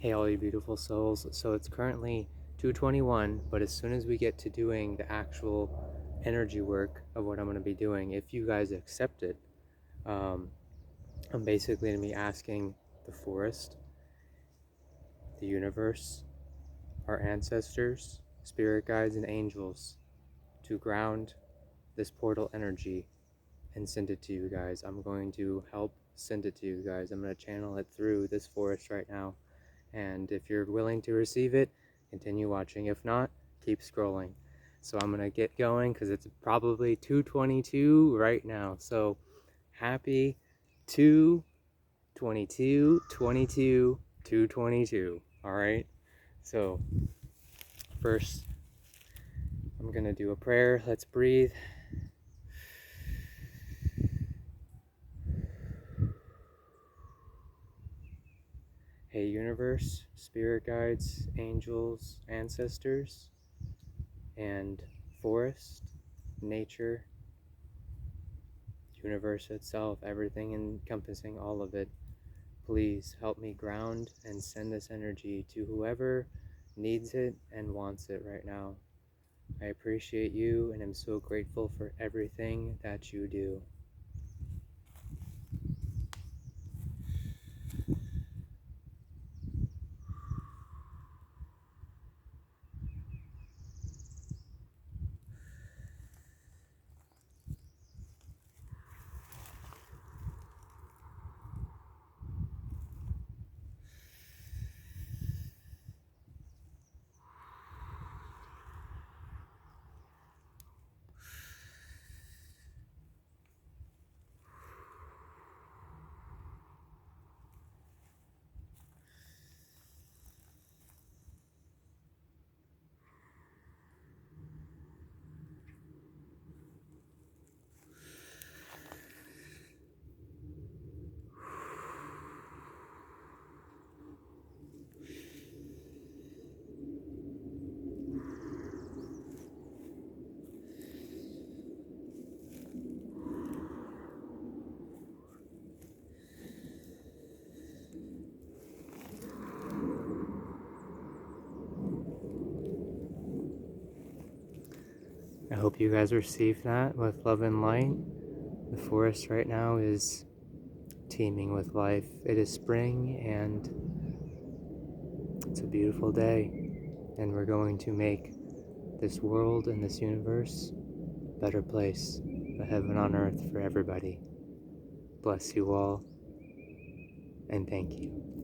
Hey, all you beautiful souls. So it's currently 2:21, but as soon as we get to doing the actual energy work of what I'm going to be doing, if you guys accept it, um, I'm basically going to be asking the forest, the universe, our ancestors, spirit guides, and angels to ground this portal energy and send it to you guys. I'm going to help send it to you guys. I'm going to channel it through this forest right now. And if you're willing to receive it, continue watching. If not, keep scrolling. So I'm gonna get going because it's probably 2:22 right now. So happy 2/22, 222. All right. So first, I'm gonna do a prayer. Let's breathe. Hey, universe, spirit guides, angels, ancestors, and forest, nature, universe itself, everything encompassing all of it. Please help me ground and send this energy to whoever needs it and wants it right now. I appreciate you and am so grateful for everything that you do. I hope you guys receive that with love and light. The forest right now is teeming with life. It is spring and it's a beautiful day, and we're going to make this world and this universe a better place, a heaven on earth for everybody. Bless you all, and thank you.